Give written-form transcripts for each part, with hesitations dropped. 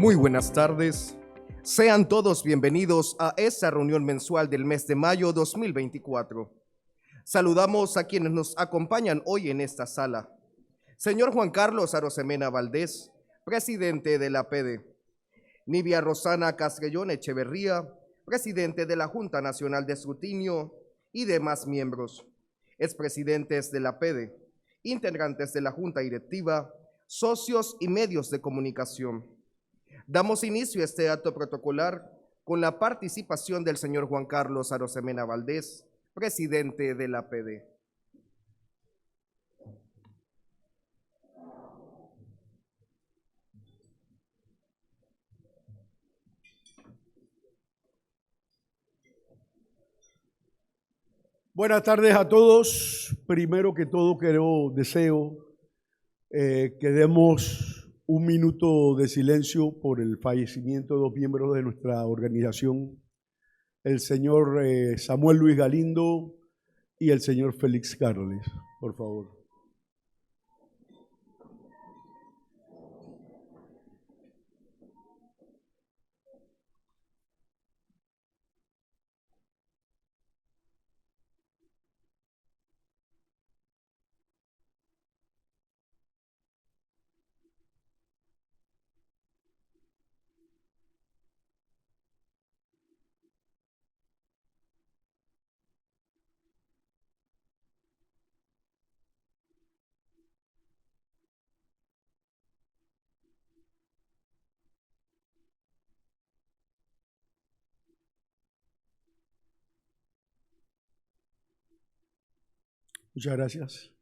Muy buenas tardes. Sean todos bienvenidos a esta reunión mensual del mes de mayo 2024. Saludamos a quienes nos acompañan hoy en esta sala. Señor Juan Carlos Arosemena Valdés, presidente de la PD. Nivia Rosana Castrellón Echeverría, presidente de la Junta Nacional de Escrutinio y demás miembros, expresidentes de la PD, integrantes de la Junta Directiva, socios y medios de comunicación. Damos inicio a este acto protocolar con la participación del señor Juan Carlos Arosemena Valdés, presidente de la PD. Buenas tardes a todos. Primero que todo deseo que demos un minuto de silencio por el fallecimiento de dos miembros de nuestra organización, el señor Samuel Luis Galindo y el señor Félix Carles, por favor. Muchas gracias.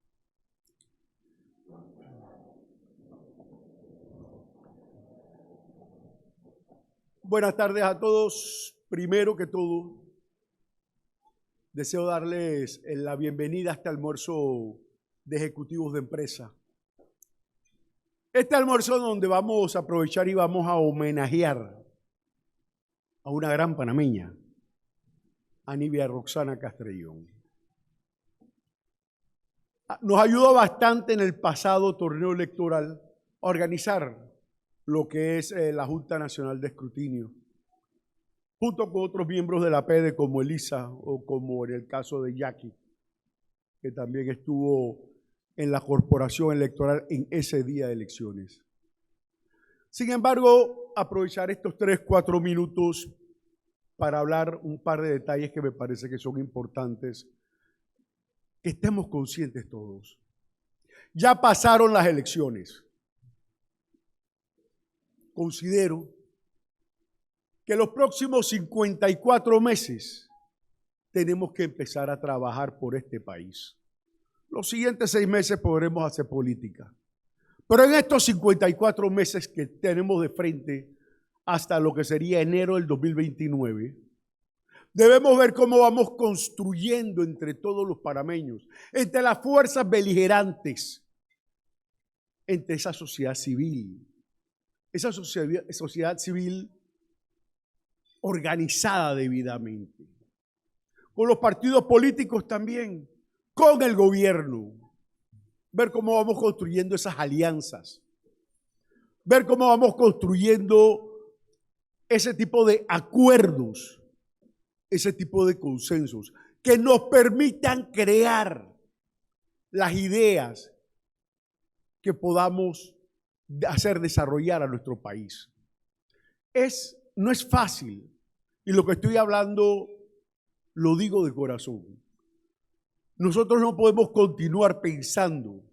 Buenas tardes a todos. Primero que todo, deseo darles la bienvenida a este almuerzo de ejecutivos de empresa. Este almuerzo donde vamos a aprovechar y vamos a homenajear a una gran panameña, a Nivia Roxana Castrellón. Nos ayudó bastante en el pasado torneo electoral a organizar lo que es la Junta Nacional de Escrutinio, junto con otros miembros de la PD como Elisa o como en el caso de Jackie, que también estuvo en la corporación electoral en ese día de elecciones. Sin embargo, aprovechar estos 3-4 minutos para hablar un par de detalles que me parece que son importantes, que estemos conscientes todos. Ya pasaron las elecciones. Considero que los próximos 54 meses tenemos que empezar a trabajar por este país. Los siguientes 6 meses podremos hacer política. Pero en estos 54 meses que tenemos de frente hasta lo que sería enero del 2029, debemos ver cómo vamos construyendo entre todos los panameños, entre las fuerzas beligerantes, entre esa sociedad civil, organizada debidamente, con los partidos políticos también, con el gobierno, ver cómo vamos construyendo esas alianzas, ver cómo vamos construyendo ese tipo de acuerdos, ese tipo de consensos que nos permitan crear las ideas que podamos hacer desarrollar a nuestro país. No es fácil, y lo que estoy hablando lo digo de corazón. Nosotros no podemos continuar pensando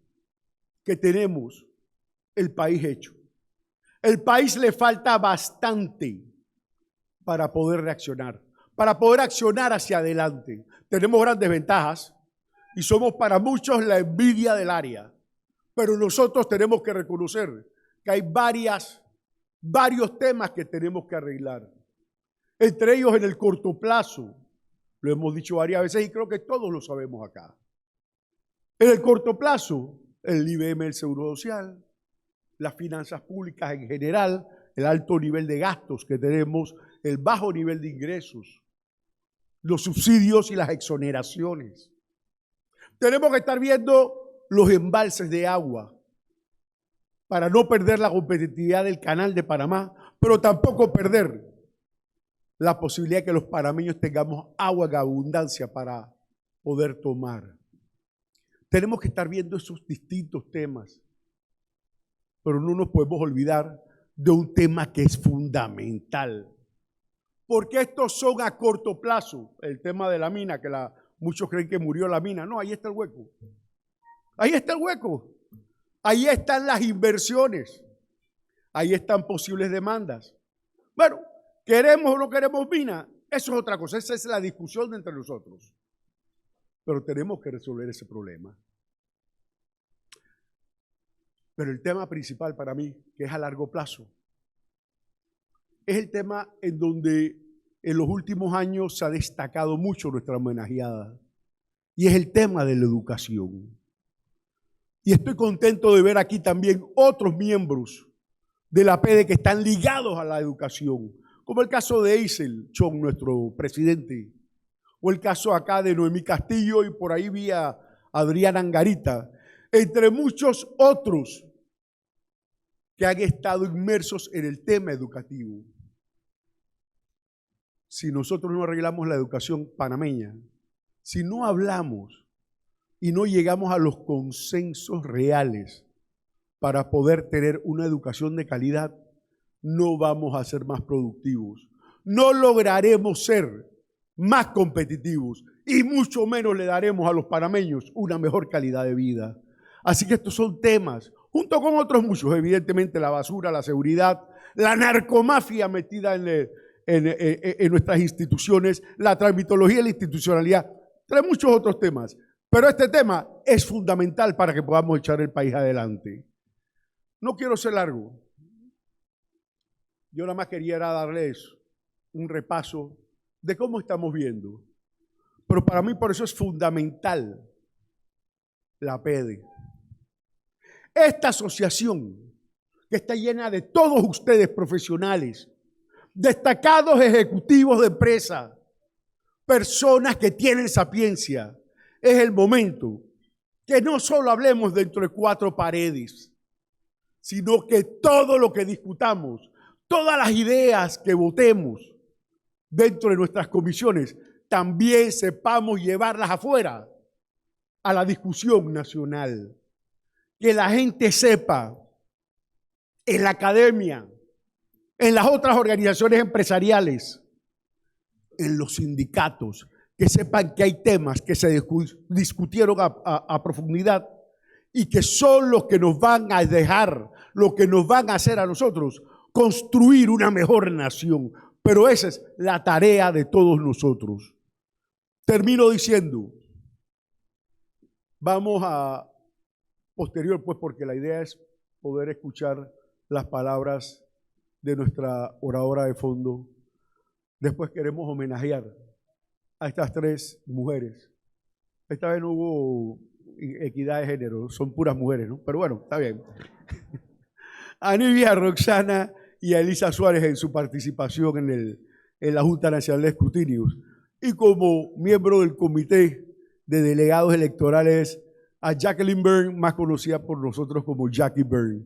que tenemos el país hecho. El país le falta bastante para poder reaccionar, para poder accionar hacia adelante. Tenemos grandes ventajas y somos para muchos la envidia del área, pero nosotros tenemos que reconocer que hay varios temas que tenemos que arreglar. Entre ellos, en el corto plazo, lo hemos dicho varias veces y creo que todos lo sabemos acá. En el corto plazo, el IBM del Seguro Social, las finanzas públicas en general, el alto nivel de gastos que tenemos, el bajo nivel de ingresos, los subsidios y las exoneraciones. Tenemos que estar viendo los embalses de agua para no perder la competitividad del Canal de Panamá, pero tampoco perder la posibilidad de que los panameños tengamos agua en abundancia para poder tomar. Tenemos que estar viendo esos distintos temas, pero no nos podemos olvidar de un tema que es fundamental, porque estos son a corto plazo. El tema de la mina, que muchos creen que murió la mina. No, ahí está el hueco. Ahí está el hueco. Ahí están las inversiones. Ahí están posibles demandas. Bueno, ¿queremos o no queremos mina? Eso es otra cosa. Esa es la discusión entre nosotros. Pero tenemos que resolver ese problema. Pero el tema principal para mí, que es a largo plazo, es el tema en donde en los últimos años se ha destacado mucho nuestra homenajeada, y es el tema de la educación. Y estoy contento de ver aquí también otros miembros de la PEDE que están ligados a la educación, como el caso de Eisel Chong, nuestro presidente, o el caso acá de Noemí Castillo, y por ahí vi a Adriana Angarita, entre muchos otros que han estado inmersos en el tema educativo. Si nosotros no arreglamos la educación panameña, si no hablamos y no llegamos a los consensos reales para poder tener una educación de calidad, no vamos a ser más productivos. No lograremos ser más competitivos y mucho menos le daremos a los panameños una mejor calidad de vida. Así que estos son temas, junto con otros muchos, evidentemente la basura, la seguridad, la narcomafia metida en nuestras instituciones, la tramitología y la institucionalidad, entre muchos otros temas. Pero este tema es fundamental para que podamos echar el país adelante. No quiero ser largo. Yo nada más quería darles un repaso de cómo estamos viendo. Pero para mí por eso es fundamental la PEDE. Esta asociación que está llena de todos ustedes profesionales, destacados ejecutivos de empresa, personas que tienen sapiencia, es el momento que no solo hablemos dentro de cuatro paredes, sino que todo lo que discutamos, todas las ideas que votemos dentro de nuestras comisiones, también sepamos llevarlas afuera a la discusión nacional. Que la gente sepa en la academia, en las otras organizaciones empresariales, en los sindicatos, que sepan que hay temas que se discutieron a profundidad y que son los que nos van a dejar, lo que nos van a hacer a nosotros construir una mejor nación. Pero esa es la tarea de todos nosotros. Termino diciendo, vamos a posterior, pues, porque la idea es poder escuchar las palabras de nuestra oradora de fondo. Después queremos homenajear a estas tres mujeres. Esta vez no hubo equidad de género, son puras mujeres, ¿no? Pero bueno, está bien. A Nivia, a Roxana y a Elisa Suárez en su participación en la Junta Nacional de Escrutinios. Y como miembro del Comité de Delegados Electorales, a Jacqueline Byrne, más conocida por nosotros como Jackie Byrne.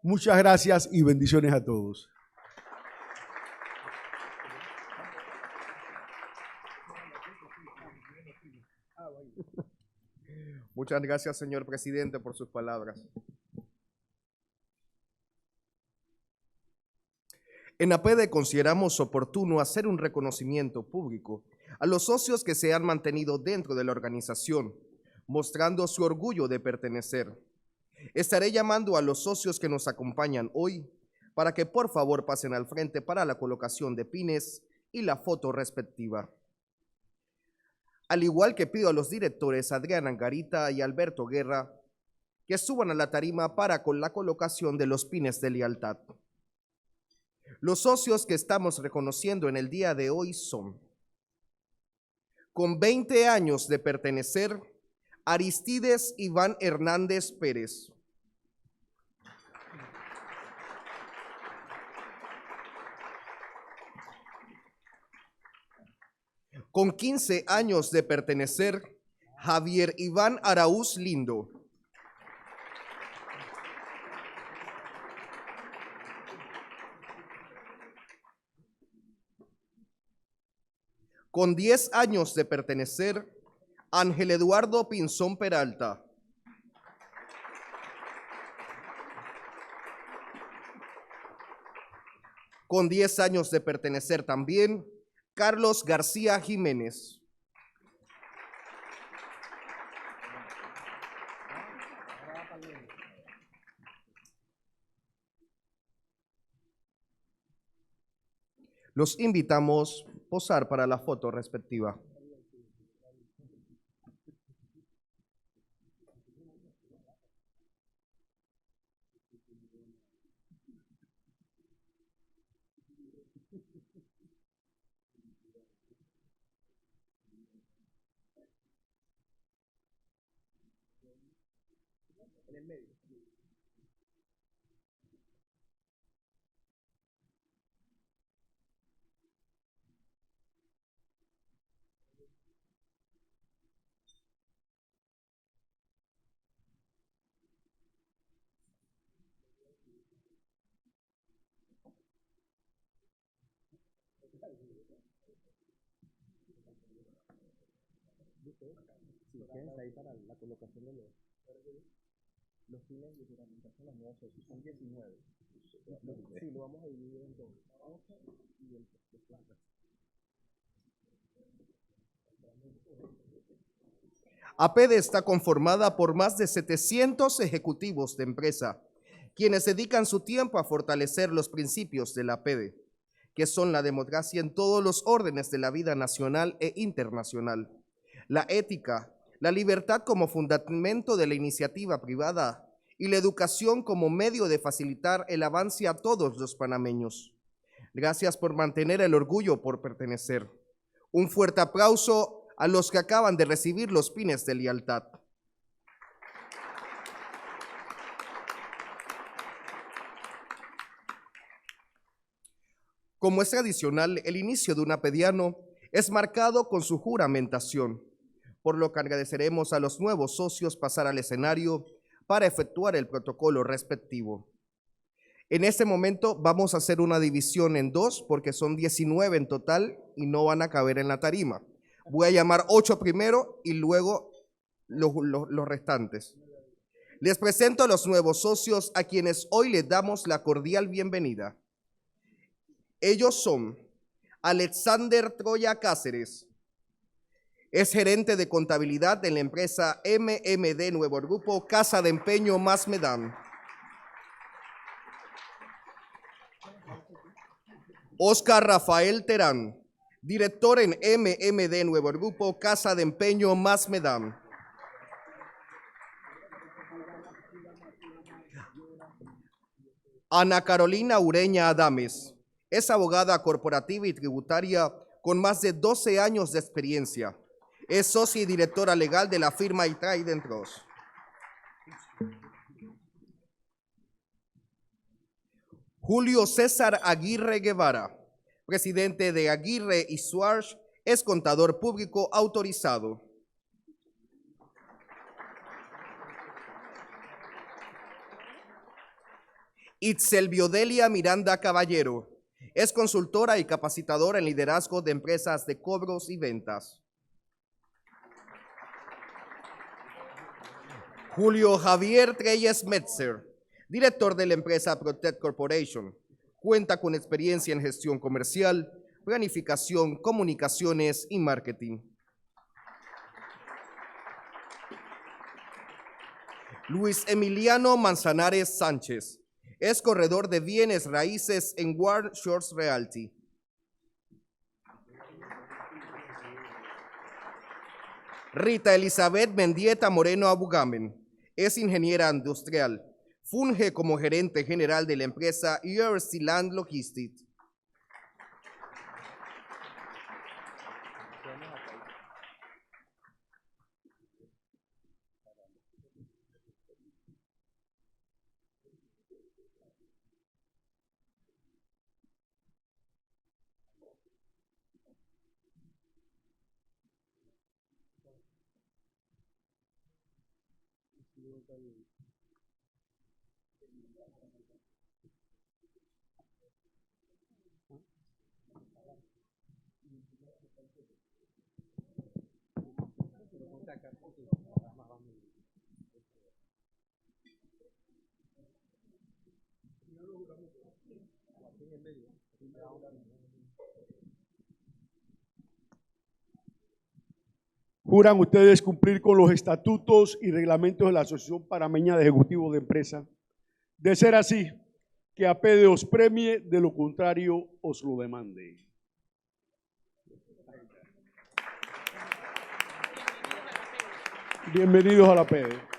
Muchas gracias y bendiciones a todos. Muchas gracias, señor presidente, por sus palabras. En APEDE consideramos oportuno hacer un reconocimiento público a los socios que se han mantenido dentro de la organización, mostrando su orgullo de pertenecer. Estaré llamando a los socios que nos acompañan hoy para que por favor pasen al frente para la colocación de pines y la foto respectiva. Al igual que pido a los directores Adriana Angarita y Alberto Guerra que suban a la tarima para con la colocación de los pines de lealtad. Los socios que estamos reconociendo en el día de hoy son: con 20 años de pertenecer, Aristides Iván Hernández Pérez. Con 15 años de pertenecer, Javier Iván Araúz Lindo. Con 10 años de pertenecer, Ángel Eduardo Pinzón Peralta. Con 10 años de pertenecer también, Carlos García Jiménez. Los invitamos a posar para la foto respectiva. En el medio. Sí, quédense ahí para la colocación de los fines de juramentación, los nuevos socios, son 19. Sí, lo vamos a dividir en dos. Y el APEDE está conformada por más de 700 ejecutivos de empresa, quienes dedican su tiempo a fortalecer los principios de la APEDE, que son la democracia en todos los órdenes de la vida nacional e internacional, la ética, la libertad como fundamento de la iniciativa privada y la educación como medio de facilitar el avance a todos los panameños. Gracias por mantener el orgullo por pertenecer. Un fuerte aplauso a los que acaban de recibir los pines de lealtad. Como es tradicional, el inicio de un apediano es marcado con su juramentación, por lo que agradeceremos a los nuevos socios pasar al escenario para efectuar el protocolo respectivo. En este momento vamos a hacer una división en dos porque son 19 en total y no van a caber en la tarima. Voy a llamar 8 primero y luego los restantes. Les presento a los nuevos socios a quienes hoy les damos la cordial bienvenida. Ellos son Alexander Troya Cáceres, es gerente de contabilidad de la empresa MMD Nuevo Grupo Casa de Empeño Más Medam. Oscar Rafael Terán, director en MMD Nuevo Grupo Casa de Empeño Más Medam. Ana Carolina Ureña Adames, es abogada corporativa y tributaria con más de 12 años de experiencia. Es socia y directora legal de la firma Trident Trust. Julio César Aguirre Guevara, presidente de Aguirre y Suarez, es contador público autorizado. Itzel Biodelia Miranda Caballero, es consultora y capacitadora en liderazgo de empresas de cobros y ventas. Julio Javier Treyes Metzer, director de la empresa Protect Corporation. Cuenta con experiencia en gestión comercial, planificación, comunicaciones y marketing. Luis Emiliano Manzanares Sánchez, es corredor de bienes raíces en Ward Shores Realty. Rita Elizabeth Mendieta Moreno Abugamen, es ingeniera industrial. Funge como gerente general de la empresa URC Land Logistics. ¿Juran ustedes cumplir con los estatutos y reglamentos de la Asociación Panameña de Ejecutivos de Empresa? De ser así, que APEDE os premie, de lo contrario os lo demande. Bienvenidos a la APEDE.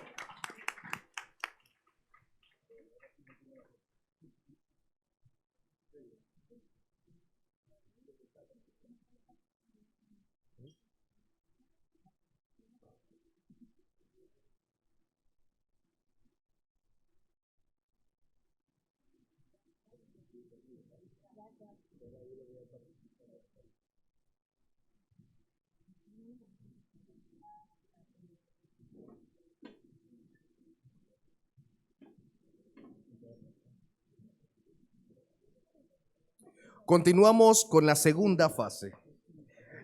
Continuamos con la segunda fase.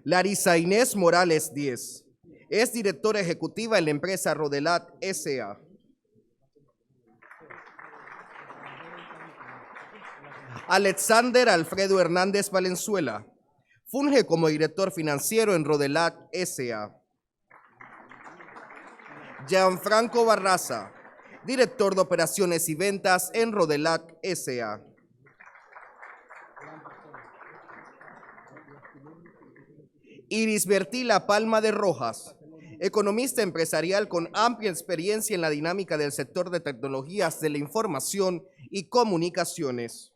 Larisa Inés Morales Díez es directora ejecutiva en la empresa Rodelat S.A. Alexander Alfredo Hernández Valenzuela funge como director financiero en Rodelat S.A. Gianfranco Barraza, director de operaciones y ventas en Rodelat S.A. Iris Bertila Palma de Rojas, economista empresarial con amplia experiencia en la dinámica del sector de tecnologías de la información y comunicaciones.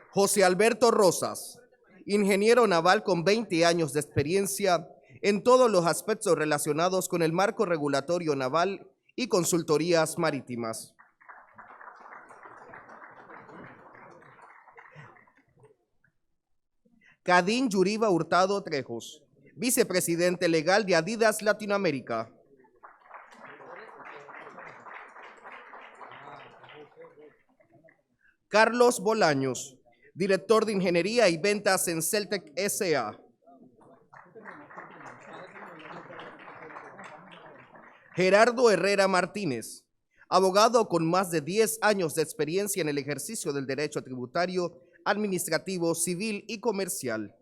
José Alberto Rosas, ingeniero naval con 20 años de experiencia en todos los aspectos relacionados con el marco regulatorio naval y consultorías marítimas. Cadín Yuriba Hurtado Trejos, vicepresidente legal de Adidas Latinoamérica. Carlos Bolaños, director de Ingeniería y Ventas en Celtec S.A. Gerardo Herrera Martínez, abogado con más de 10 años de experiencia en el ejercicio del derecho tributario, administrativo, civil y comercial.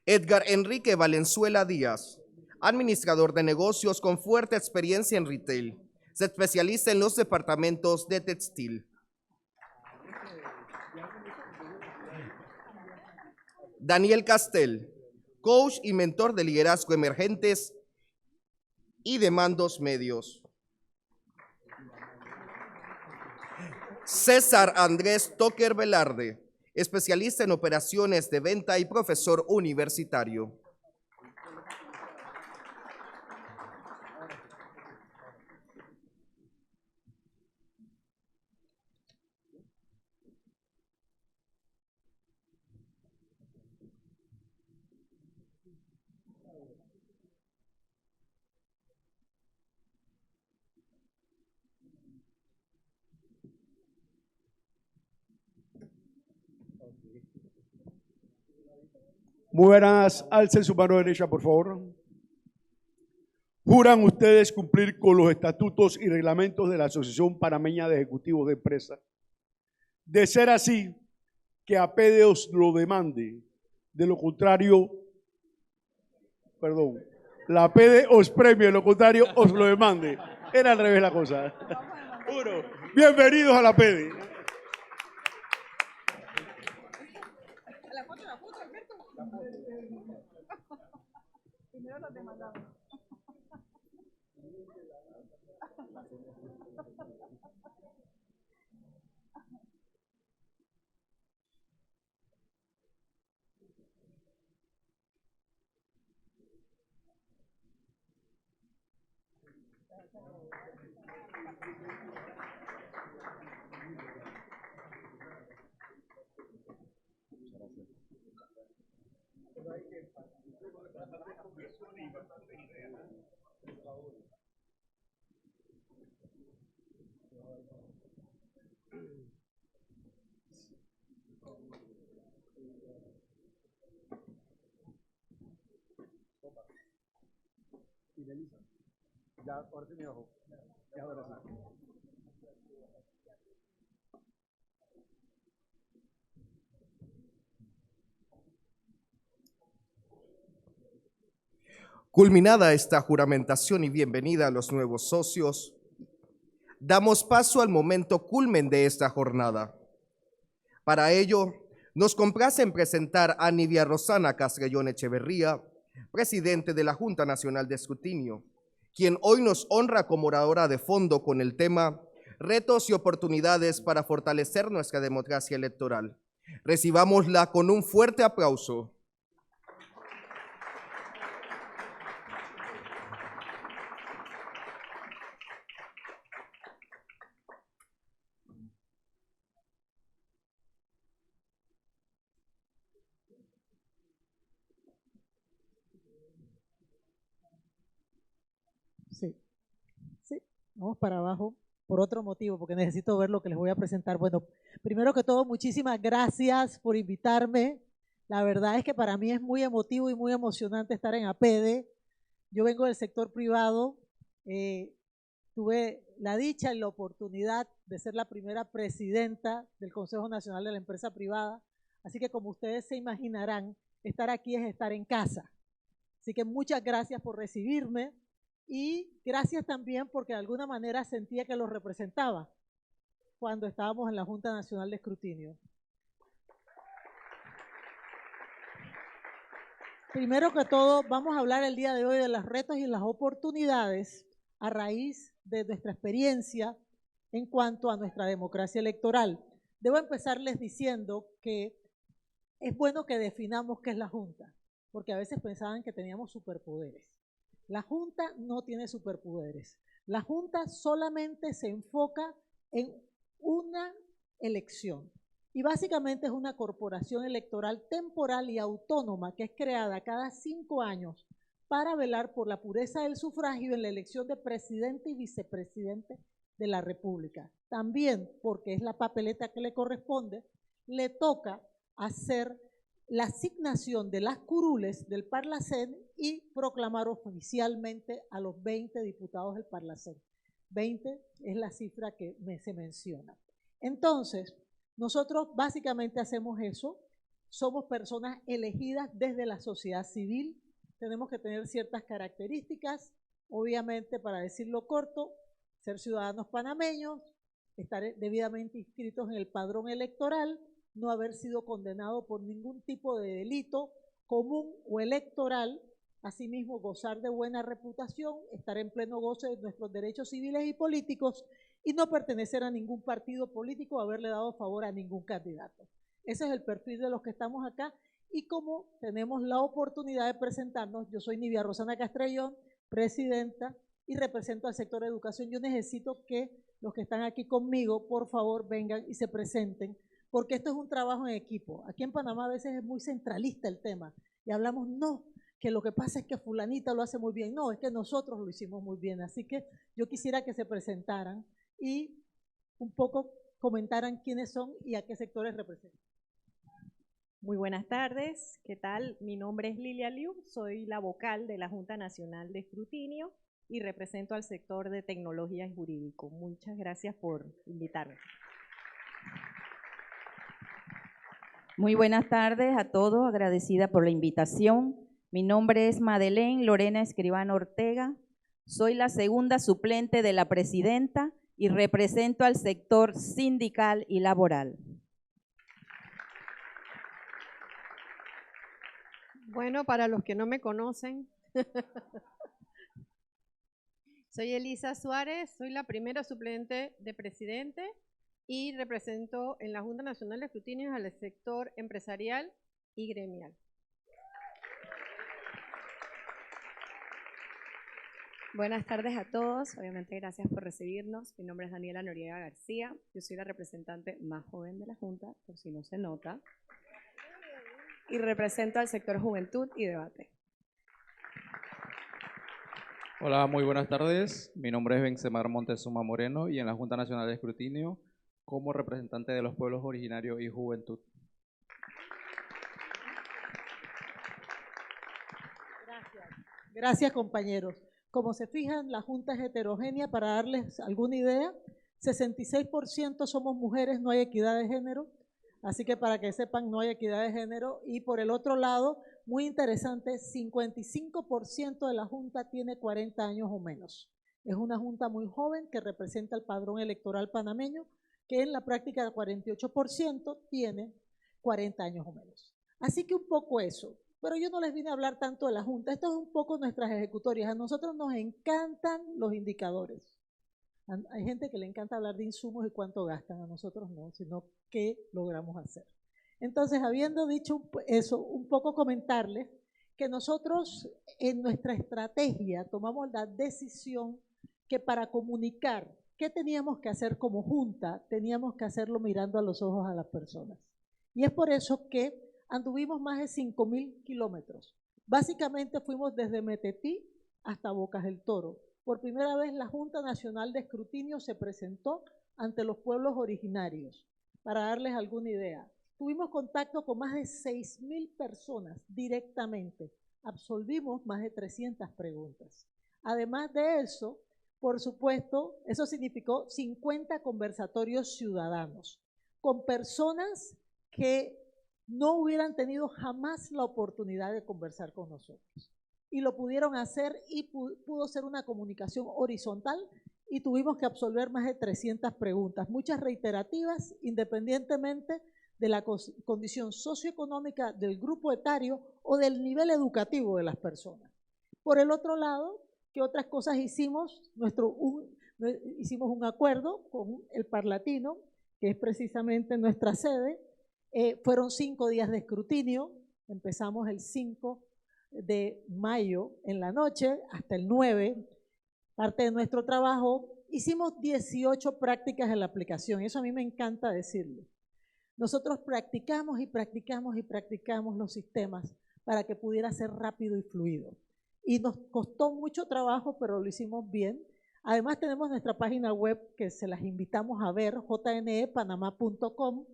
Edgar Enrique Valenzuela Díaz, administrador de negocios con fuerte experiencia en retail. Se especializa en los departamentos de textil. Daniel Castel, coach y mentor de liderazgo emergentes y de mandos medios. César Andrés Toker Velarde, especialista en operaciones de venta y profesor universitario. Muy buenas, alcen su mano derecha, por favor. ¿Juran ustedes cumplir con los estatutos y reglamentos de la Asociación Panameña de Ejecutivos de Empresa? De ser así, que APEDE os lo demande. De lo contrario, perdón, la APEDE os premie, de lo contrario os lo demande. Era al revés la cosa. Uno, bienvenidos a la APEDE. Primero los demandamos. Ya, ahora sí me bajó. Ya, ahora sí. Culminada esta juramentación y bienvenida a los nuevos socios, damos paso al momento culmen de esta jornada. Para ello, nos complace en presentar a Nidia Rosana Castrellón Echeverría, presidente de la Junta Nacional de Escrutinio, quien hoy nos honra como oradora de fondo con el tema Retos y oportunidades para fortalecer nuestra democracia electoral. Recibámosla con un fuerte aplauso. Sí, sí, vamos para abajo por otro motivo, porque necesito ver lo que les voy a presentar. Bueno, primero que todo, muchísimas gracias por invitarme. La verdad es que para mí es muy emotivo y muy emocionante estar en APEDE. Yo vengo del sector privado, tuve la dicha y la oportunidad de ser la primera presidenta del Consejo Nacional de la Empresa Privada, así que como ustedes se imaginarán, estar aquí es estar en casa. Así que muchas gracias por recibirme. Y gracias también porque de alguna manera sentía que los representaba cuando estábamos en la Junta Nacional de Escrutinio. Primero que todo, vamos a hablar el día de hoy de los retos y las oportunidades a raíz de nuestra experiencia en cuanto a nuestra democracia electoral. Debo empezarles diciendo que es bueno que definamos qué es la Junta, porque a veces pensaban que teníamos superpoderes. La Junta no tiene superpoderes. La Junta solamente se enfoca en una elección. Y básicamente es una corporación electoral temporal y autónoma que es creada cada 5 años para velar por la pureza del sufragio en la elección de presidente y vicepresidente de la República. También, porque es la papeleta que le corresponde, le toca hacer la asignación de las curules del Parlacén y proclamar oficialmente a los 20 diputados del Parlacén. 20 es la cifra que se menciona. Entonces, nosotros básicamente hacemos eso. Somos personas elegidas desde la sociedad civil. Tenemos que tener ciertas características, obviamente, para decirlo corto, ser ciudadanos panameños, estar debidamente inscritos en el padrón electoral, no haber sido condenado por ningún tipo de delito común o electoral, asimismo gozar de buena reputación, estar en pleno goce de nuestros derechos civiles y políticos y no pertenecer a ningún partido político o haberle dado favor a ningún candidato. Ese es el perfil de los que estamos acá y como tenemos la oportunidad de presentarnos, yo soy Nidia Rosana Castrellón, presidenta y represento al sector de educación. Yo necesito que los que están aquí conmigo, por favor, vengan y se presenten, porque esto es un trabajo en equipo. Aquí en Panamá a veces es muy centralista el tema y hablamos, no, que lo que pasa es que fulanita lo hace muy bien. No, es que nosotros lo hicimos muy bien. Así que yo quisiera que se presentaran y un poco comentaran quiénes son y a qué sectores representan. Muy buenas tardes, ¿qué tal? Mi nombre es Lilia Liu, soy la vocal de la Junta Nacional de Escrutinio y represento al sector de tecnología y jurídico. Muchas gracias por invitarme. Muy buenas tardes a todos, agradecida por la invitación. Mi nombre es Madeleine Lorena Escribano Ortega, soy la segunda suplente de la presidenta y represento al sector sindical y laboral. Bueno, para los que no me conocen, soy Elisa Suárez, soy la primera suplente de presidente y represento en la Junta Nacional de Escrutinio al sector empresarial y gremial. Buenas tardes a todos, obviamente gracias por recibirnos. Mi nombre es Daniela Noriega García, yo soy la representante más joven de la Junta, por si no se nota, y represento al sector Juventud y Debate. Hola, muy buenas tardes. Mi nombre es Benzemar Montezuma Moreno y en la Junta Nacional de Escrutinio como representante de los pueblos originarios y juventud. Gracias. Gracias, compañeros. Como se fijan, la Junta es heterogénea. Para darles alguna idea, 66% somos mujeres, no hay equidad de género. Así que para que sepan, no hay equidad de género. Y por el otro lado, muy interesante, 55% de la Junta tiene 40 años o menos. Es una Junta muy joven que representa el padrón electoral panameño, que en la práctica el 48% tiene 40 años o menos. Así que un poco eso. Pero yo no les vine a hablar tanto de la Junta. Esto es un poco nuestras ejecutorias. A nosotros nos encantan los indicadores. Hay gente que le encanta hablar de insumos y cuánto gastan, a nosotros no, sino qué logramos hacer. Entonces, habiendo dicho eso, un poco comentarles que nosotros en nuestra estrategia tomamos la decisión que para comunicar qué teníamos que hacer como Junta, teníamos que hacerlo mirando a los ojos a las personas. Y es por eso que anduvimos más de 5.000 kilómetros. Básicamente fuimos desde Metetí hasta Bocas del Toro. Por primera vez la Junta Nacional de Escrutinio se presentó ante los pueblos originarios. Para darles alguna idea, tuvimos contacto con más de 6.000 personas directamente. Absolvimos más de 300 preguntas. Además de eso, por supuesto, eso significó 50 conversatorios ciudadanos con personas que no hubieran tenido jamás la oportunidad de conversar con nosotros. Y lo pudieron hacer y pudo ser una comunicación horizontal y tuvimos que absolver más de 300 preguntas, muchas reiterativas, independientemente de la condición socioeconómica del grupo etario o del nivel educativo de las personas. Por el otro lado, ¿qué otras cosas hicimos? Hicimos un acuerdo con el Parlatino, que es precisamente nuestra sede. Fueron 5 días de escrutinio, empezamos el 5 de mayo en la noche hasta el 9, parte de nuestro trabajo, hicimos 18 prácticas en la aplicación, eso a mí me encanta decirlo. Nosotros practicamos y practicamos y practicamos los sistemas para que pudiera ser rápido y fluido. Y nos costó mucho trabajo, pero lo hicimos bien. Además tenemos nuestra página web que se las invitamos a ver, jnepanamá.com,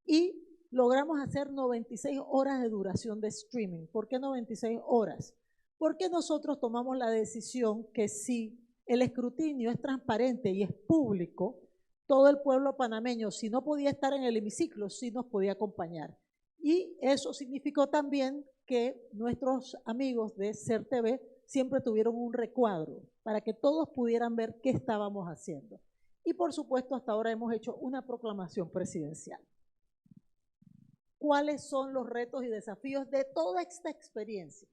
y logramos hacer 96 horas de duración de streaming. ¿Por qué 96 horas? Porque nosotros tomamos la decisión que si el escrutinio es transparente y es público, todo el pueblo panameño, si no podía estar en el hemiciclo, sí nos podía acompañar. Y eso significó también que nuestros amigos de CERTV siempre tuvieron un recuadro para que todos pudieran ver qué estábamos haciendo. Y por supuesto, hasta ahora hemos hecho una proclamación presidencial. ¿Cuáles son los retos y desafíos de toda esta experiencia?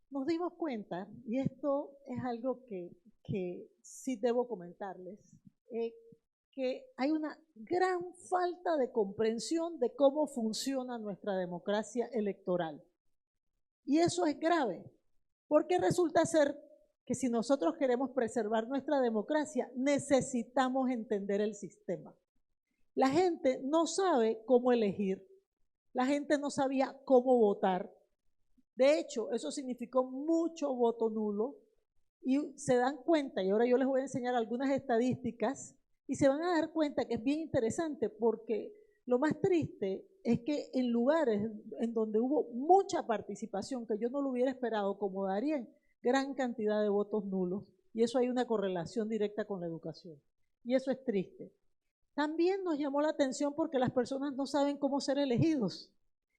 Nos dimos cuenta, y esto es algo que sí debo comentarles, que hay una gran falta de comprensión de cómo funciona nuestra democracia electoral. Y eso es grave, porque resulta ser que si nosotros queremos preservar nuestra democracia, necesitamos entender el sistema. La gente no sabe cómo elegir, la gente no sabía cómo votar. De hecho, eso significó mucho voto nulo y se dan cuenta, y ahora yo les voy a enseñar algunas estadísticas, y se van a dar cuenta que es bien interesante porque lo más triste es que en lugares en donde hubo mucha participación, que yo no lo hubiera esperado, como Darien, gran cantidad de votos nulos, y eso hay una correlación directa con la educación, y eso es triste. También nos llamó la atención porque las personas no saben cómo ser elegidos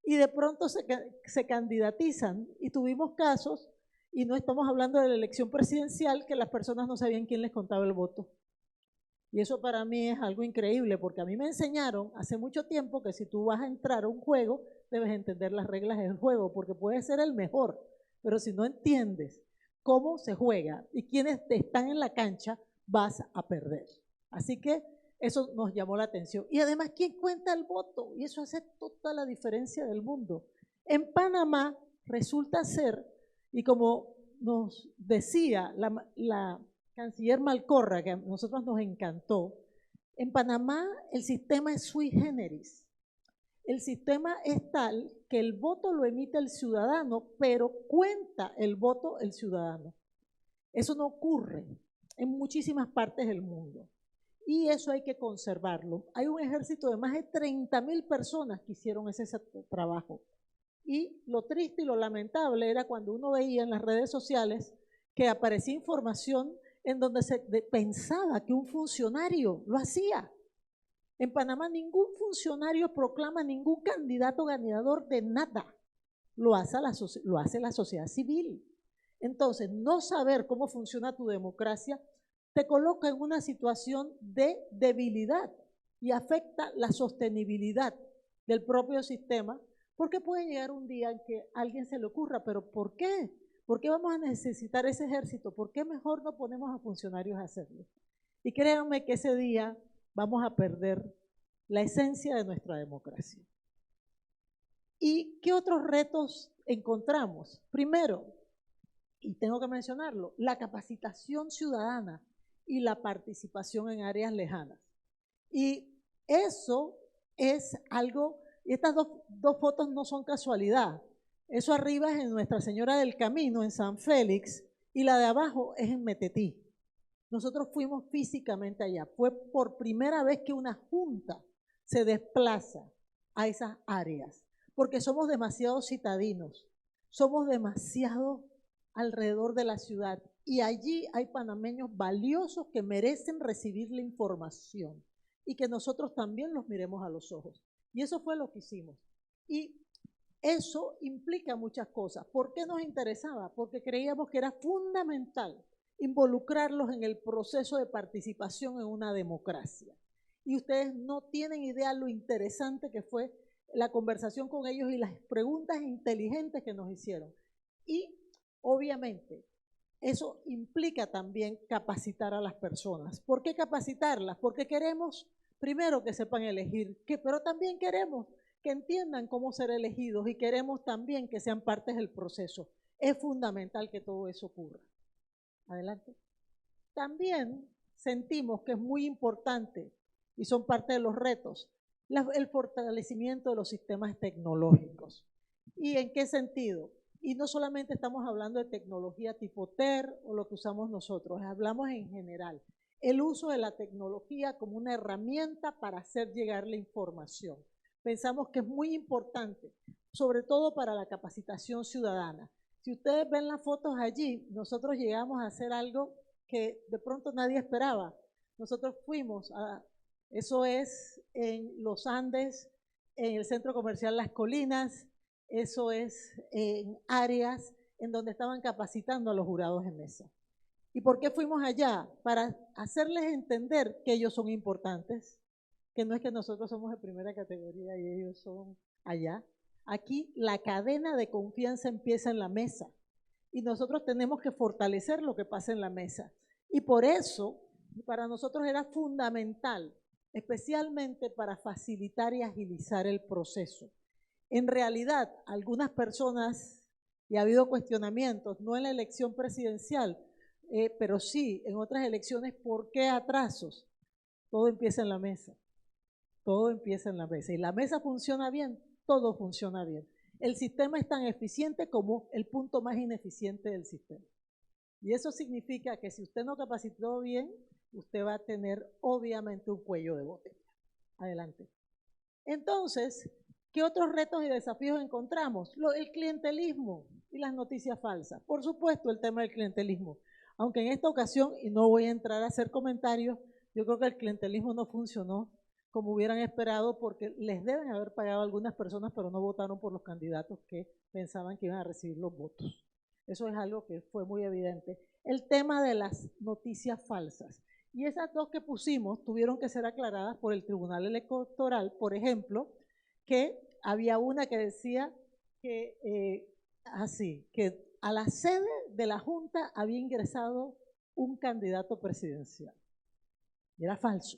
y de pronto se candidatizan y tuvimos casos, y no estamos hablando de la elección presidencial, que las personas no sabían quién les contaba el voto. Y eso para mí es algo increíble porque a mí me enseñaron hace mucho tiempo que si tú vas a entrar a un juego, debes entender las reglas del juego porque puedes ser el mejor, pero si no entiendes cómo se juega y quiénes están en la cancha, vas a perder. Así que eso nos llamó la atención. Y además, ¿quién cuenta el voto? Y eso hace toda la diferencia del mundo. En Panamá resulta ser, y como nos decía la canciller Malcorra, que a nosotros nos encantó, en Panamá el sistema es sui generis. El sistema es tal que el voto lo emite el ciudadano, pero cuenta el voto el ciudadano. Eso no ocurre en muchísimas partes del mundo. Y eso hay que conservarlo. Hay un ejército de más de 30.000 personas que hicieron ese trabajo. Y lo triste y lo lamentable era cuando uno veía en las redes sociales que aparecía información en donde se pensaba que un funcionario lo hacía. En Panamá ningún funcionario proclama ningún candidato ganador de nada. Lo hace la sociedad civil. Entonces, no saber cómo funciona tu democracia te coloca en una situación de debilidad y afecta la sostenibilidad del propio sistema, porque puede llegar un día en que a alguien se le ocurra, pero ¿por qué? ¿Por qué vamos a necesitar ese ejército? ¿Por qué mejor no ponemos a funcionarios a hacerlo? Y créanme que ese día vamos a perder la esencia de nuestra democracia. ¿Y qué otros retos encontramos? Primero, y tengo que mencionarlo, la capacitación ciudadana y la participación en áreas lejanas. Y eso es algo, estas dos fotos no son casualidad. Eso arriba es en Nuestra Señora del Camino, en San Félix, y la de abajo es en Metetí. Nosotros fuimos físicamente allá. Fue por primera vez que una junta se desplaza a esas áreas, porque somos demasiado citadinos, somos demasiado alrededor de la ciudad, y allí hay panameños valiosos que merecen recibir la información y que nosotros también los miremos a los ojos. Y eso fue lo que hicimos. Y eso implica muchas cosas. ¿Por qué nos interesaba? Porque creíamos que era fundamental involucrarlos en el proceso de participación en una democracia. Y ustedes no tienen idea lo interesante que fue la conversación con ellos y las preguntas inteligentes que nos hicieron. Y obviamente eso implica también capacitar a las personas. ¿Por qué capacitarlas? Porque queremos primero que sepan elegir, pero también queremos que entiendan cómo ser elegidos y queremos también que sean partes del proceso. Es fundamental que todo eso ocurra. Adelante. También sentimos que es muy importante, y son parte de los retos, el fortalecimiento de los sistemas tecnológicos. ¿Y en qué sentido? Y no solamente estamos hablando de tecnología tipo TER o lo que usamos nosotros, hablamos en general. El uso de la tecnología como una herramienta para hacer llegar la información. Pensamos que es muy importante, sobre todo para la capacitación ciudadana. Si ustedes ven las fotos allí, nosotros llegamos a hacer algo que de pronto nadie esperaba. Nosotros fuimos a, eso es en los Andes, en el Centro Comercial Las Colinas, eso es en áreas en donde estaban capacitando a los jurados de mesa. ¿Y por qué fuimos allá? Para hacerles entender que ellos son importantes, que no es que nosotros somos de primera categoría y ellos son allá. Aquí la cadena de confianza empieza en la mesa y nosotros tenemos que fortalecer lo que pasa en la mesa. Y por eso, para nosotros era fundamental, especialmente para facilitar y agilizar el proceso. En realidad, algunas personas, y ha habido cuestionamientos, no en la elección presidencial, pero sí en otras elecciones, ¿por qué atrasos? Todo empieza en la mesa. Todo empieza en la mesa. Y la mesa funciona bien, todo funciona bien. El sistema es tan eficiente como el punto más ineficiente del sistema. Y eso significa que si usted no capacitó bien, usted va a tener obviamente un cuello de botella. Adelante. Entonces, ¿qué otros retos y desafíos encontramos? El clientelismo y las noticias falsas. Por supuesto, el tema del clientelismo. Aunque en esta ocasión, y no voy a entrar a hacer comentarios, yo creo que el clientelismo no funcionó como hubieran esperado, porque les deben haber pagado a algunas personas, pero no votaron por los candidatos que pensaban que iban a recibir los votos. Eso es algo que fue muy evidente. El tema de las noticias falsas. Y esas dos que pusimos tuvieron que ser aclaradas por el Tribunal Electoral, por ejemplo, que había una que decía que, que a la sede de la Junta había ingresado un candidato presidencial. Y era falso.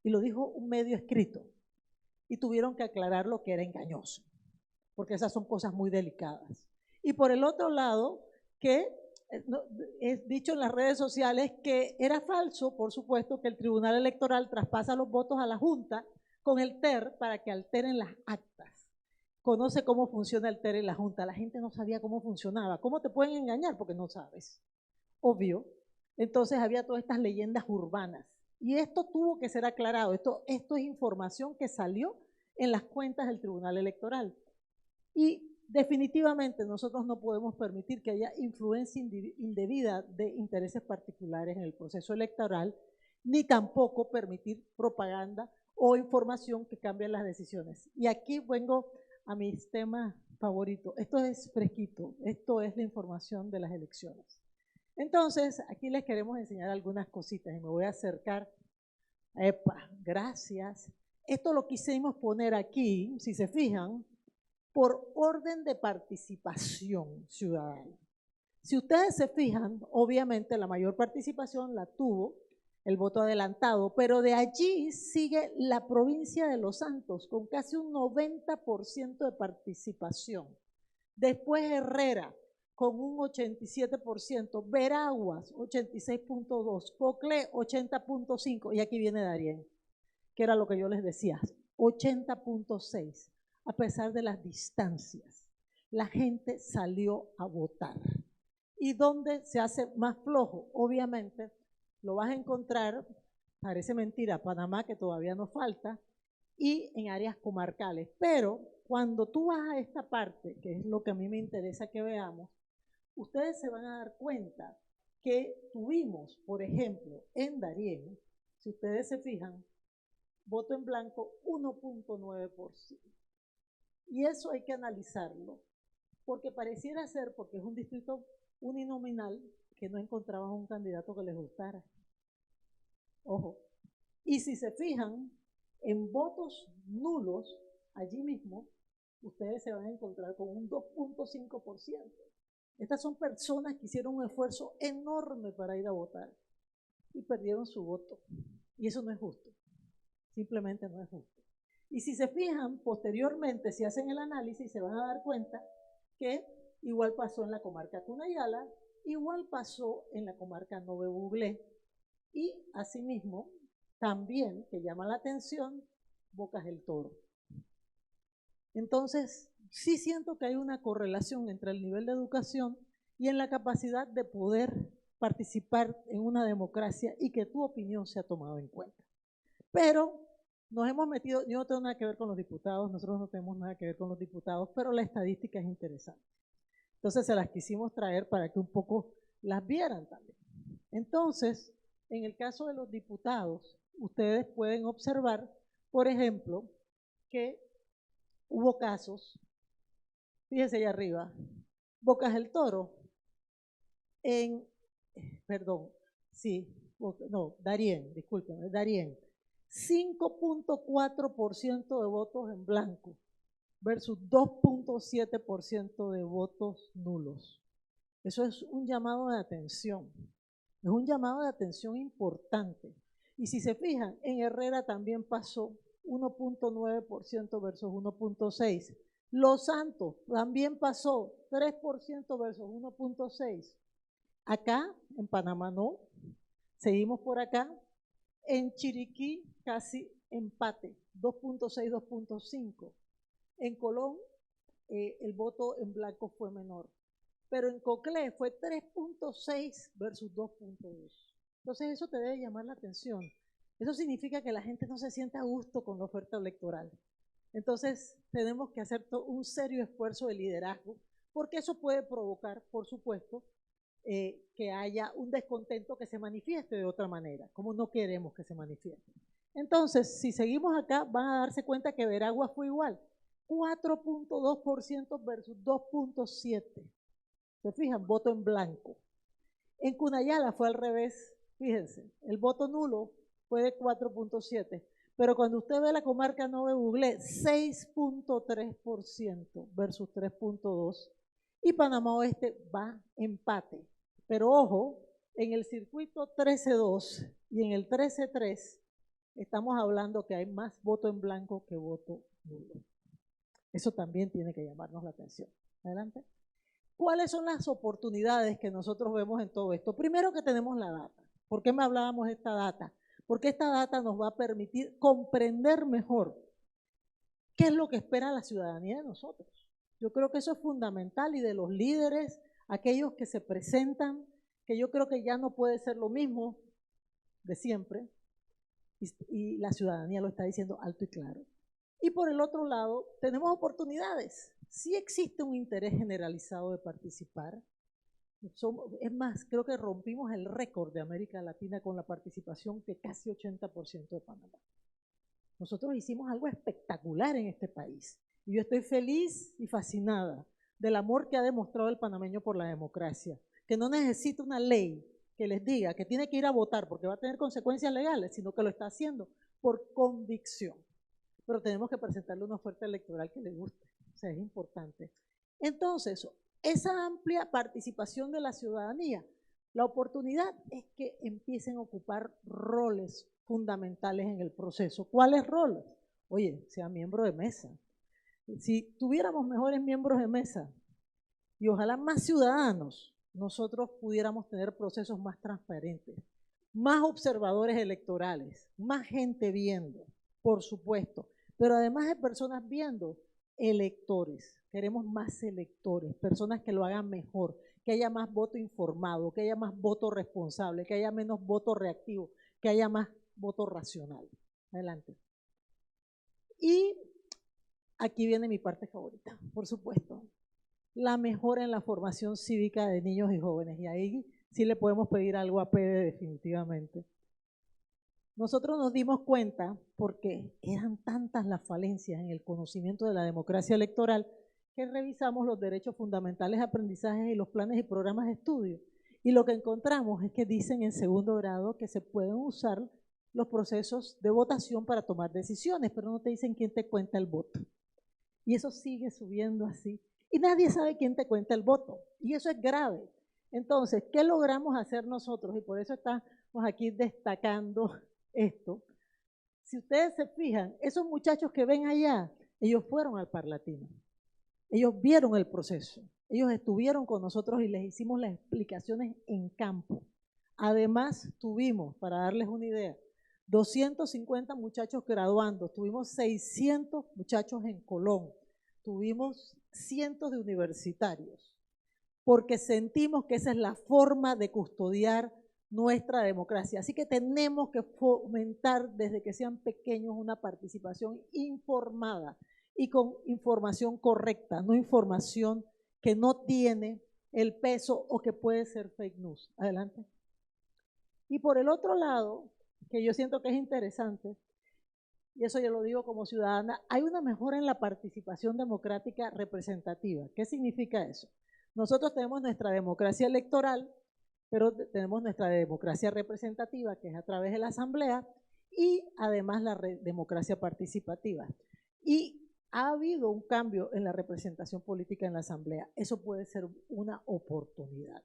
Y lo dijo un medio escrito. Y tuvieron que aclarar lo que era engañoso, porque esas son cosas muy delicadas. Y por el otro lado, que es dicho en las redes sociales que era falso, por supuesto, que el Tribunal Electoral traspasa los votos a la Junta con el TER para que alteren las actas. Conoce cómo funciona el TER en la Junta. La gente no sabía cómo funcionaba. ¿Cómo te pueden engañar? Porque no sabes. Obvio. Entonces había todas estas leyendas urbanas. Y esto tuvo que ser aclarado. Esto es información que salió en las cuentas del Tribunal Electoral. Y Definitivamente nosotros no podemos permitir que haya influencia indebida de intereses particulares en el proceso electoral, ni tampoco permitir propaganda o información que cambie las decisiones. Y aquí vengo a mis temas favoritos. Esto es fresquito, esto es la información de las elecciones. Entonces, aquí les queremos enseñar algunas cositas y me voy a acercar. Epa, gracias. Esto lo quisimos poner aquí, si se fijan, por orden de participación ciudadana. Si ustedes se fijan, obviamente la mayor participación la tuvo el voto adelantado, pero de allí sigue la provincia de Los Santos con casi un 90% de participación. Después Herrera con un 87%, Veraguas 86.2%, Coclé 80.5%, y aquí viene Darién, que era lo que yo les decía, 80.6%. A pesar de las distancias, la gente salió a votar. ¿Y dónde se hace más flojo? Obviamente, lo vas a encontrar, parece mentira, Panamá, que todavía nos falta, y en áreas comarcales. Pero cuando tú vas a esta parte, que es lo que a mí me interesa que veamos, ustedes se van a dar cuenta que tuvimos, por ejemplo, en Darién, si ustedes se fijan, voto en blanco 1.9%. Y eso hay que analizarlo, porque pareciera ser, porque es un distrito uninominal, que no encontraban un candidato que les gustara. Ojo. Y si se fijan, en votos nulos, allí mismo, ustedes se van a encontrar con un 2.5%. Estas son personas que hicieron un esfuerzo enorme para ir a votar y perdieron su voto. Y eso no es justo. Simplemente no es justo. Y si se fijan, posteriormente, si hacen el análisis, se van a dar cuenta que igual pasó en la comarca Cunayala, igual pasó en la comarca Nove Buglé, y asimismo, también, que llama la atención, Bocas del Toro. Entonces, sí siento que hay una correlación entre el nivel de educación y en la capacidad de poder participar en una democracia y que tu opinión sea tomada en cuenta. Pero nos hemos metido, yo no tengo nada que ver con los diputados, nosotros no tenemos nada que ver con los diputados, pero la estadística es interesante. Entonces se las quisimos traer para que un poco las vieran también. Entonces, en el caso de los diputados, ustedes pueden observar, por ejemplo, que hubo casos, fíjense allá arriba, Bocas del Toro, Darién, discúlpenme, Darién, 5.4% de votos en blanco versus 2.7% de votos nulos. Eso es un llamado de atención, es un llamado de atención importante. Y si se fijan, en Herrera también pasó 1.9% versus 1.6%. Los Santos también pasó 3% versus 1.6%. Acá, en Panamá no, seguimos por acá. En Chiriquí casi empate, 2.6, 2.5. En Colón el voto en blanco fue menor. Pero en Coclé fue 3.6 versus 2.2. Entonces eso te debe llamar la atención. Eso significa que la gente no se siente a gusto con la oferta electoral. Entonces tenemos que hacer un serio esfuerzo de liderazgo, porque eso puede provocar, por supuesto, que haya un descontento que se manifieste de otra manera, como no queremos que se manifieste. Entonces, si seguimos acá, van a darse cuenta que Veraguas fue igual, 4.2% versus 2.7%. ¿Se fijan? Voto en blanco. En Cunayala fue al revés, fíjense, el voto nulo fue de 4.7%, pero cuando usted ve la comarca Nove Buglé, 6.3% versus 3.2%, y Panamá Oeste va empate. Pero ojo, en el circuito 13-2 y en el 13-3 estamos hablando que hay más voto en blanco que voto nulo. Eso también tiene que llamarnos la atención. Adelante. ¿Cuáles son las oportunidades que nosotros vemos en todo esto? Primero que tenemos la data. ¿Por qué me hablábamos de esta data? Porque esta data nos va a permitir comprender mejor qué es lo que espera la ciudadanía de nosotros. Yo creo que eso es fundamental, y de los líderes, aquellos que se presentan, que yo creo que ya no puede ser lo mismo de siempre, y la ciudadanía lo está diciendo alto y claro. Y por el otro lado, tenemos oportunidades. Sí existe un interés generalizado de participar. Es más, creo que rompimos el récord de América Latina con la participación de casi 80% de Panamá. Nosotros hicimos algo espectacular en este país. Y yo estoy feliz y fascinada del amor que ha demostrado el panameño por la democracia, que no necesita una ley que les diga que tiene que ir a votar porque va a tener consecuencias legales, sino que lo está haciendo por convicción. Pero tenemos que presentarle una oferta electoral que le guste, o sea, es importante. Entonces, esa amplia participación de la ciudadanía, la oportunidad es que empiecen a ocupar roles fundamentales en el proceso. ¿Cuáles roles? Oye, sea miembro de mesa. Si tuviéramos mejores miembros de mesa y ojalá más ciudadanos, nosotros pudiéramos tener procesos más transparentes, más observadores electorales, más gente viendo, por supuesto, pero además de personas viendo, electores. Queremos más electores, personas que lo hagan mejor, que haya más voto informado, que haya más voto responsable, que haya menos voto reactivo, que haya más voto racional. Adelante. Y aquí viene mi parte favorita, por supuesto, la mejora en la formación cívica de niños y jóvenes. Y ahí sí le podemos pedir algo a PEDE definitivamente. Nosotros nos dimos cuenta, porque eran tantas las falencias en el conocimiento de la democracia electoral, que revisamos los derechos fundamentales de aprendizaje y los planes y programas de estudio. Y lo que encontramos es que dicen en segundo grado que se pueden usar los procesos de votación para tomar decisiones, pero no te dicen quién te cuenta el voto. Y eso sigue subiendo así. Y nadie sabe quién te cuenta el voto. Y eso es grave. Entonces, ¿qué logramos hacer nosotros? Y por eso estamos aquí destacando esto. Si ustedes se fijan, esos muchachos que ven allá, ellos fueron al Parlatino. Ellos vieron el proceso. Ellos estuvieron con nosotros y les hicimos las explicaciones en campo. Además, tuvimos, para darles una idea, 250 muchachos graduando, tuvimos 600 muchachos en Colón, tuvimos cientos de universitarios, porque sentimos que esa es la forma de custodiar nuestra democracia. Así que tenemos que fomentar desde que sean pequeños una participación informada y con información correcta, no información que no tiene el peso o que puede ser fake news. Adelante. Y por el otro lado, que yo siento que es interesante, y eso yo lo digo como ciudadana, hay una mejora en la participación democrática representativa. ¿Qué significa eso? Nosotros tenemos nuestra democracia electoral, pero tenemos nuestra democracia representativa, que es a través de la asamblea, y además la democracia participativa. Y ha habido un cambio en la representación política en la asamblea. Eso puede ser una oportunidad.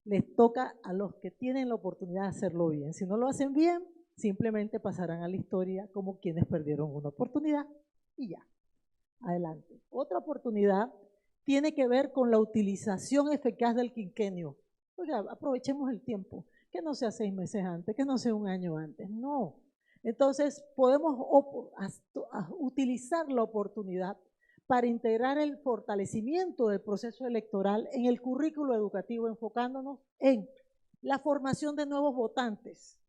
Les toca a los que tienen la oportunidad de hacerlo bien. Si no lo hacen bien, simplemente pasarán a la historia como quienes perdieron una oportunidad y ya. Adelante. Otra oportunidad tiene que ver con la utilización eficaz del quinquenio. Oiga, aprovechemos el tiempo, que no sea 6 meses antes, que no sea un año antes, no. Entonces, podemos utilizar la oportunidad para integrar el fortalecimiento del proceso electoral en el currículo educativo, enfocándonos en la formación de nuevos votantes.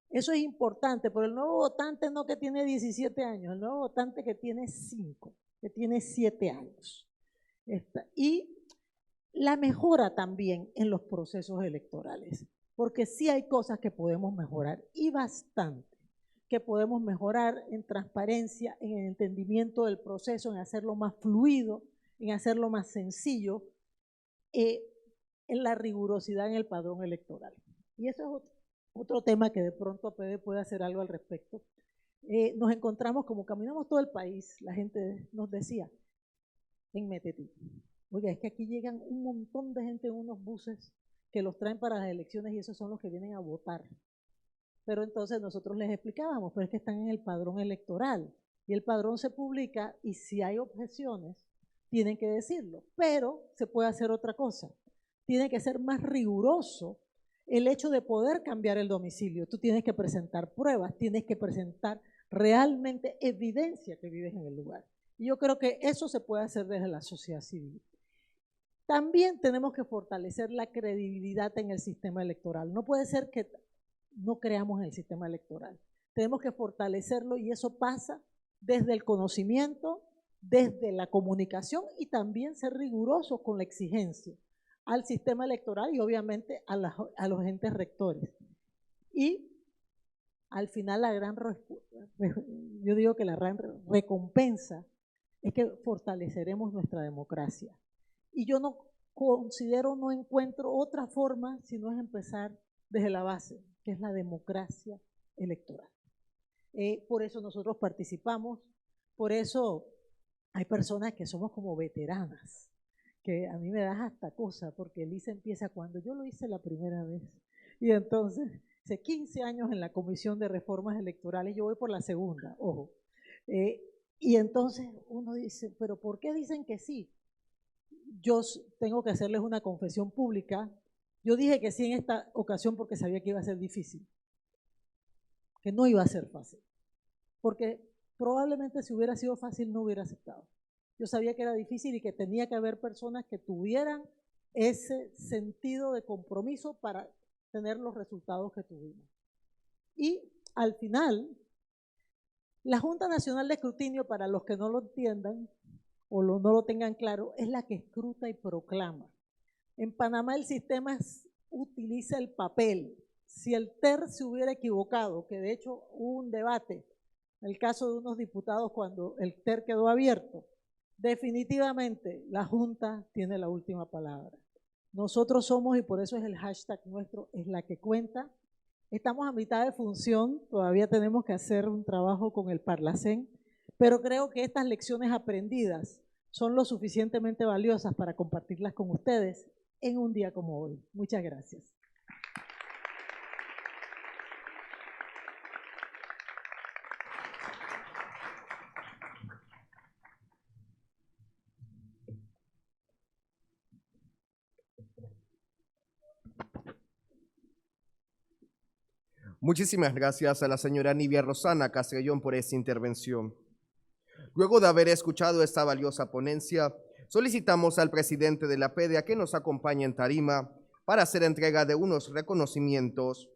Eso es importante, pero el nuevo votante no que tiene 17 años, el nuevo votante que tiene 5, que tiene 7 años. Y la mejora también en los procesos electorales, porque sí hay cosas que podemos mejorar, y bastante, que podemos mejorar en transparencia, en el entendimiento del proceso, en hacerlo más fluido, en hacerlo más sencillo, en la rigurosidad en el padrón electoral. Y eso es otro tema que de pronto APD puede hacer algo al respecto. Nos encontramos, como caminamos todo el país, la gente nos decía, en Metetí, oiga, es que aquí llegan un montón de gente en unos buses que los traen para las elecciones y esos son los que vienen a votar. Pero entonces nosotros les explicábamos, pero es que están en el padrón electoral y el padrón se publica y si hay objeciones, tienen que decirlo. Pero se puede hacer otra cosa, tiene que ser más riguroso el hecho de poder cambiar el domicilio. Tú tienes que presentar pruebas, tienes que presentar realmente evidencia que vives en el lugar. Y yo creo que eso se puede hacer desde la sociedad civil. También tenemos que fortalecer la credibilidad en el sistema electoral. No puede ser que no creamos en el sistema electoral. Tenemos que fortalecerlo y eso pasa desde el conocimiento, desde la comunicación y también ser rigurosos con la exigencia al sistema electoral y obviamente a los entes rectores. Y al final yo digo que la gran recompensa es que fortaleceremos nuestra democracia. Y yo no encuentro otra forma si no es empezar desde la base, que es la democracia electoral. Por eso nosotros participamos, por eso hay personas que somos como veteranas, que a mí me da hasta cosa, porque el ICE empieza cuando yo lo hice la primera vez. Y entonces, hace 15 años en la Comisión de Reformas Electorales, yo voy por la segunda, ojo. Y entonces uno dice, ¿pero por qué dicen que sí? Yo tengo que hacerles una confesión pública. Yo dije que sí en esta ocasión porque sabía que iba a ser difícil, que no iba a ser fácil, porque probablemente si hubiera sido fácil no hubiera aceptado. Yo sabía que era difícil y que tenía que haber personas que tuvieran ese sentido de compromiso para tener los resultados que tuvimos. Y al final, la Junta Nacional de Escrutinio, para los que no lo entiendan o no lo tengan claro, es la que escruta y proclama. En Panamá el sistema utiliza el papel. Si el TER se hubiera equivocado, que de hecho hubo un debate, el caso de unos diputados cuando el TER quedó abierto, definitivamente la Junta tiene la última palabra. Nosotros somos, y por eso es el hashtag nuestro, es la que cuenta. Estamos a mitad de función, todavía tenemos que hacer un trabajo con el Parlacén, pero creo que estas lecciones aprendidas son lo suficientemente valiosas para compartirlas con ustedes en un día como hoy. Muchas gracias. Muchísimas gracias a la señora Nivia Rosana Castrellón por esta intervención. Luego de haber escuchado esta valiosa ponencia, solicitamos al presidente de la PEDE a que nos acompañe en tarima para hacer entrega de unos reconocimientos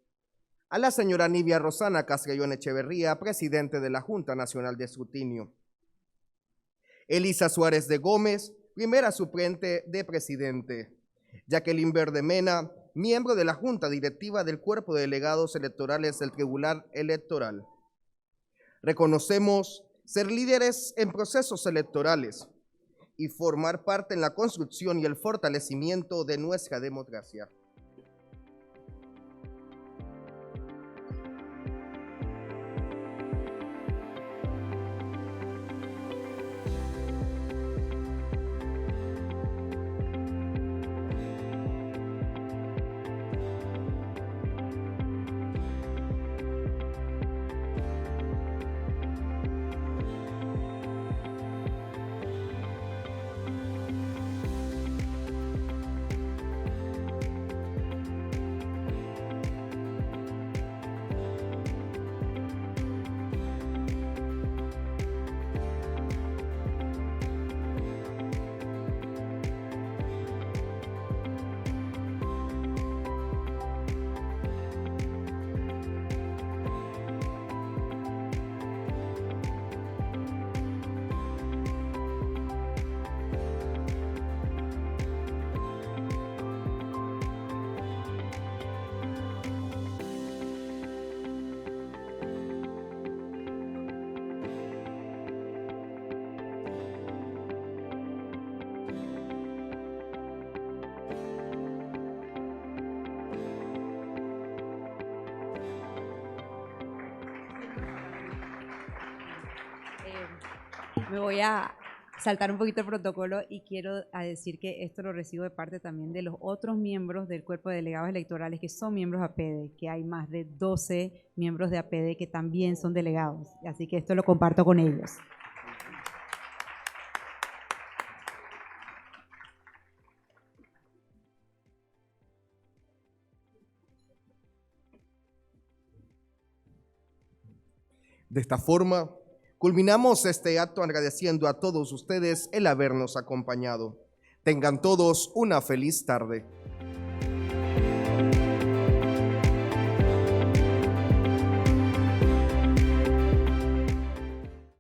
a la señora Nivia Rosana Castrellón Echeverría, presidente de la Junta Nacional de Escrutinio. Elisa Suárez de Gómez, primera suplente de presidente. Jacqueline Verde Mena, miembro de la Junta Directiva del Cuerpo de Delegados Electorales del Tribunal Electoral. Reconocemos ser líderes en procesos electorales y formar parte en la construcción y el fortalecimiento de nuestra democracia. Me voy a saltar un poquito el protocolo y quiero decir que esto lo recibo de parte también de los otros miembros del cuerpo de delegados electorales que son miembros de APEDE, que hay más de 12 miembros de APEDE que también son delegados, así que esto lo comparto con ellos. De esta forma, culminamos este acto agradeciendo a todos ustedes el habernos acompañado. Tengan todos una feliz tarde.